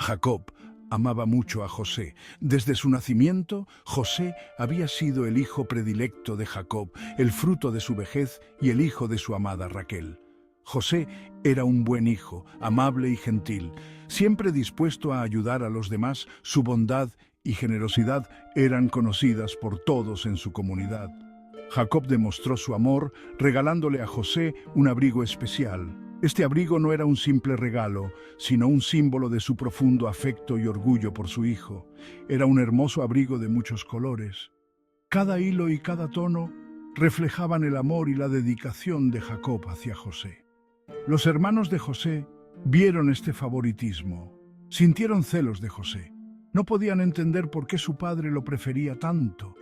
Jacob amaba mucho a José. Desde su nacimiento, José había sido el hijo predilecto de Jacob, el fruto de su vejez y el hijo de su amada Raquel. José era un buen hijo, amable y gentil, siempre dispuesto a ayudar a los demás. Su bondad y generosidad eran conocidas por todos en su comunidad. Jacob demostró su amor regalándole a José un abrigo especial. Este abrigo no era un simple regalo, sino un símbolo de su profundo afecto y orgullo por su hijo. Era un hermoso abrigo de muchos colores. Cada hilo y cada tono reflejaban el amor y la dedicación de Jacob hacia José. Los hermanos de José vieron este favoritismo, sintieron celos de José. No podían entender por qué su padre lo prefería tanto.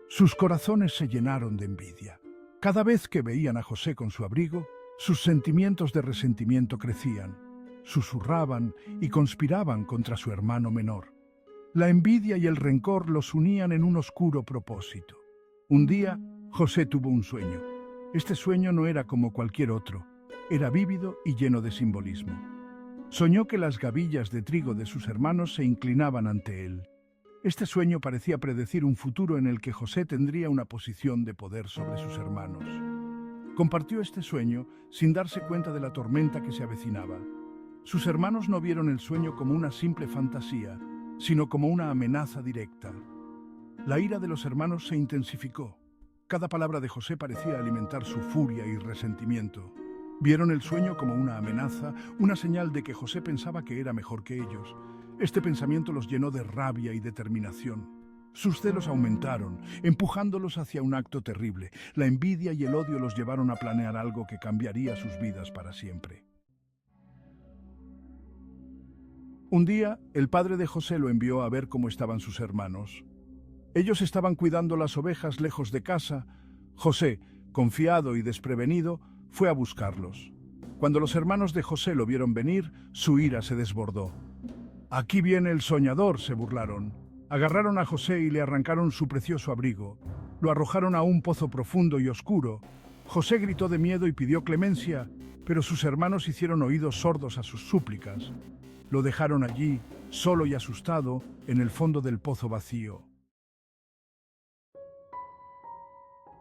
Sus corazones se llenaron de envidia. Cada vez que veían a José con su abrigo, sus sentimientos de resentimiento crecían. Susurraban y conspiraban contra su hermano menor. La envidia y el rencor los unían en un oscuro propósito. Un día, José tuvo un sueño. Este sueño no era como cualquier otro. Era vívido y lleno de simbolismo. Soñó que las gavillas de trigo de sus hermanos se inclinaban ante él. Este sueño parecía predecir un futuro en el que José tendría una posición de poder sobre sus hermanos. Compartió este sueño sin darse cuenta de la tormenta que se avecinaba. Sus hermanos no vieron el sueño como una simple fantasía, sino como una amenaza directa. La ira de los hermanos se intensificó. Cada palabra de José parecía alimentar su furia y resentimiento. Vieron el sueño como una amenaza, una señal de que José pensaba que era mejor que ellos. Este pensamiento los llenó de rabia y determinación. Sus celos aumentaron, empujándolos hacia un acto terrible. La envidia y el odio los llevaron a planear algo que cambiaría sus vidas para siempre. Un día, el padre de José lo envió a ver cómo estaban sus hermanos. Ellos estaban cuidando las ovejas lejos de casa. José, confiado y desprevenido, fue a buscarlos. Cuando los hermanos de José lo vieron venir, su ira se desbordó. «Aquí viene el soñador», se burlaron. Agarraron a José y le arrancaron su precioso abrigo. Lo arrojaron a un pozo profundo y oscuro. José gritó de miedo y pidió clemencia, pero sus hermanos hicieron oídos sordos a sus súplicas. Lo dejaron allí, solo y asustado, en el fondo del pozo vacío.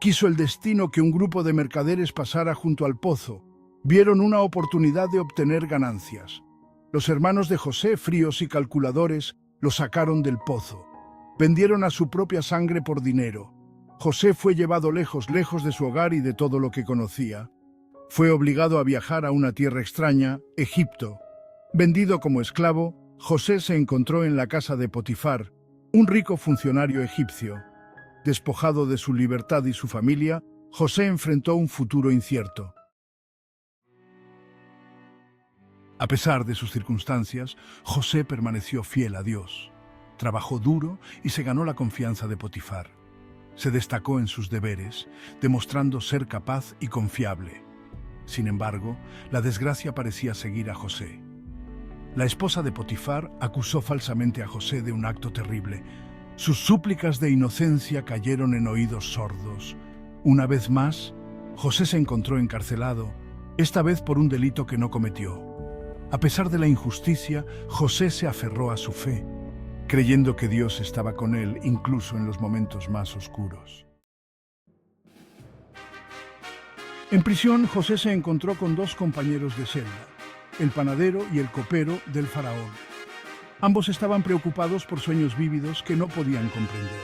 Quiso el destino que un grupo de mercaderes pasara junto al pozo. Vieron una oportunidad de obtener ganancias. Los hermanos de José, fríos y calculadores, lo sacaron del pozo. Vendieron a su propia sangre por dinero. José fue llevado lejos, lejos de su hogar y de todo lo que conocía. Fue obligado a viajar a una tierra extraña, Egipto. Vendido como esclavo, José se encontró en la casa de Potifar, un rico funcionario egipcio. Despojado de su libertad y su familia, José enfrentó un futuro incierto. A pesar de sus circunstancias, José permaneció fiel a Dios. Trabajó duro y se ganó la confianza de Potifar. Se destacó en sus deberes, demostrando ser capaz y confiable. Sin embargo, la desgracia parecía seguir a José. La esposa de Potifar acusó falsamente a José de un acto terrible. Sus súplicas de inocencia cayeron en oídos sordos. Una vez más, José se encontró encarcelado, esta vez por un delito que no cometió. A pesar de la injusticia, José se aferró a su fe, creyendo que Dios estaba con él incluso en los momentos más oscuros. En prisión, José se encontró con dos compañeros de celda, el panadero y el copero del faraón. Ambos estaban preocupados por sueños vívidos que no podían comprender.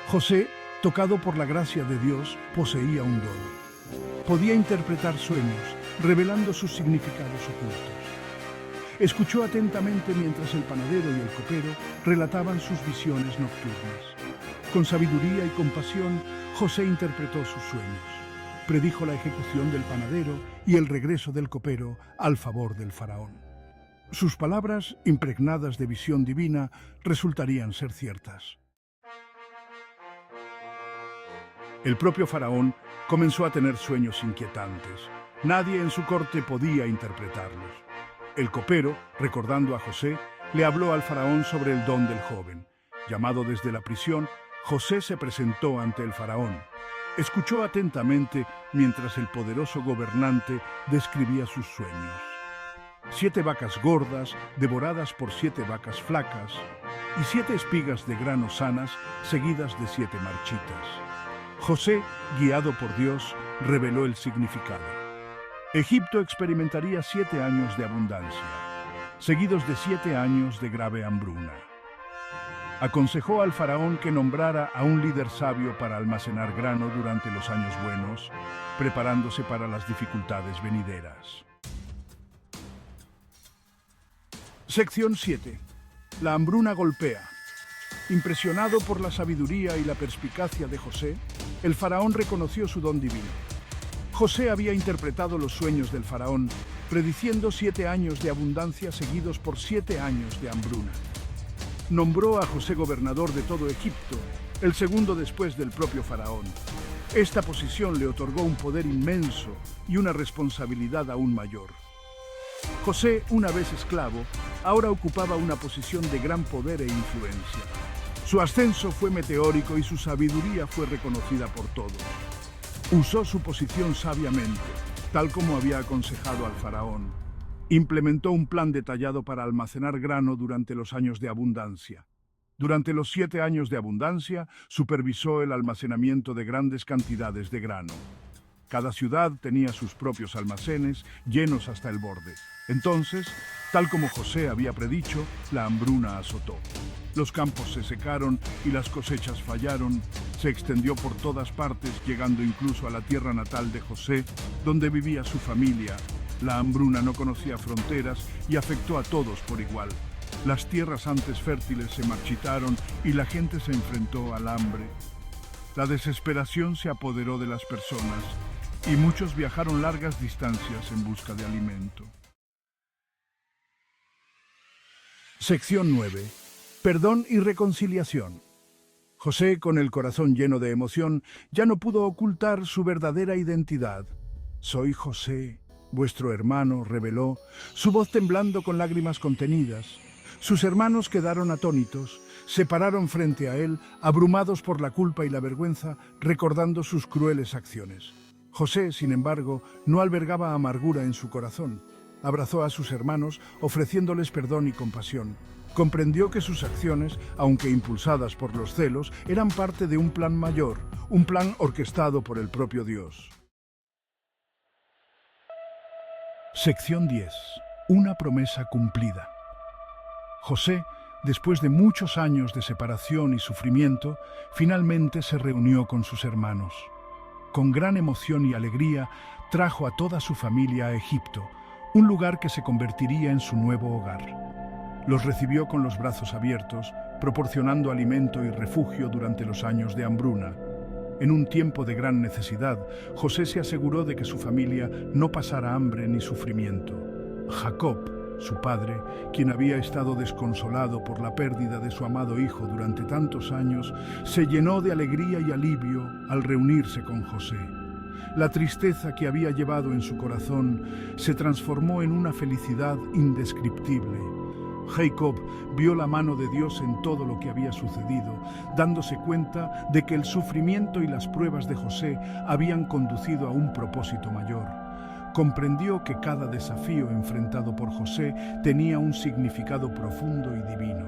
José, tocado por la gracia de Dios, poseía un don. Podía interpretar sueños, revelando sus significados ocultos. Escuchó atentamente mientras el panadero y el copero relataban sus visiones nocturnas. Con sabiduría y compasión, José interpretó sus sueños. Predijo la ejecución del panadero y el regreso del copero al favor del faraón. Sus palabras, impregnadas de visión divina, resultarían ser ciertas. El propio faraón comenzó a tener sueños inquietantes. Nadie en su corte podía interpretarlos. El copero, recordando a José, le habló al faraón sobre el don del joven. Llamado desde la prisión, José se presentó ante el faraón. Escuchó atentamente mientras el poderoso gobernante describía sus sueños. 7 vacas gordas devoradas por 7 vacas flacas y 7 espigas de grano sanas seguidas de 7 marchitas. José, guiado por Dios, reveló el significado. Egipto experimentaría 7 años de abundancia, seguidos de 7 años de grave hambruna. Aconsejó al faraón que nombrara a un líder sabio para almacenar grano durante los años buenos, preparándose para las dificultades venideras. Sección 7. La hambruna golpea. Impresionado por la sabiduría y la perspicacia de José, el faraón reconoció su don divino. José había interpretado los sueños del faraón, prediciendo 7 años de abundancia seguidos por 7 años de hambruna. Nombró a José gobernador de todo Egipto, el segundo después del propio faraón. Esta posición le otorgó un poder inmenso y una responsabilidad aún mayor. José, una vez esclavo, ahora ocupaba una posición de gran poder e influencia. Su ascenso fue meteórico y su sabiduría fue reconocida por todos. Usó su posición sabiamente, tal como había aconsejado al faraón. Implementó un plan detallado para almacenar grano durante los años de abundancia. Durante los 7 años de abundancia, supervisó el almacenamiento de grandes cantidades de grano. Cada ciudad tenía sus propios almacenes, llenos hasta el borde. Entonces, tal como José había predicho, la hambruna azotó. Los campos se secaron y las cosechas fallaron. Se extendió por todas partes, llegando incluso a la tierra natal de José, donde vivía su familia. La hambruna no conocía fronteras y afectó a todos por igual. Las tierras antes fértiles se marchitaron y la gente se enfrentó al hambre. La desesperación se apoderó de las personas y muchos viajaron largas distancias en busca de alimento. Sección 9. Perdón y reconciliación. José, con el corazón lleno de emoción, ya no pudo ocultar su verdadera identidad. «Soy José, vuestro hermano», reveló, su voz temblando con lágrimas contenidas. Sus hermanos quedaron atónitos, se pararon frente a él, abrumados por la culpa y la vergüenza, recordando sus crueles acciones. José, sin embargo, no albergaba amargura en su corazón. Abrazó a sus hermanos, ofreciéndoles perdón y compasión. Comprendió que sus acciones, aunque impulsadas por los celos, eran parte de un plan mayor, un plan orquestado por el propio Dios. Sección 10. Una promesa cumplida. José, después de muchos años de separación y sufrimiento, finalmente se reunió con sus hermanos. Con gran emoción y alegría, trajo a toda su familia a Egipto, un lugar que se convertiría en su nuevo hogar. Los recibió con los brazos abiertos, proporcionando alimento y refugio durante los años de hambruna. En un tiempo de gran necesidad, José se aseguró de que su familia no pasara hambre ni sufrimiento. Jacob, su padre, quien había estado desconsolado por la pérdida de su amado hijo durante tantos años, se llenó de alegría y alivio al reunirse con José. La tristeza que había llevado en su corazón se transformó en una felicidad indescriptible. Jacob vio la mano de Dios en todo lo que había sucedido, dándose cuenta de que el sufrimiento y las pruebas de José habían conducido a un propósito mayor. Comprendió que cada desafío enfrentado por José tenía un significado profundo y divino.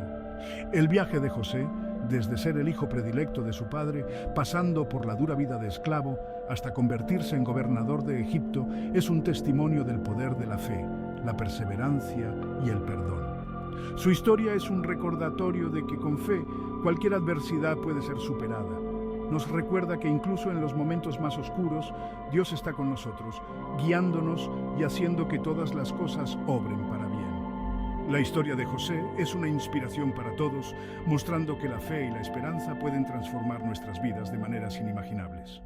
El viaje de José, desde ser el hijo predilecto de su padre, pasando por la dura vida de esclavo, hasta convertirse en gobernador de Egipto, es un testimonio del poder de la fe, la perseverancia y el perdón. Su historia es un recordatorio de que con fe cualquier adversidad puede ser superada. Nos recuerda que incluso en los momentos más oscuros, Dios está con nosotros, guiándonos y haciendo que todas las cosas obren para bien. La historia de José es una inspiración para todos, mostrando que la fe y la esperanza pueden transformar nuestras vidas de maneras inimaginables.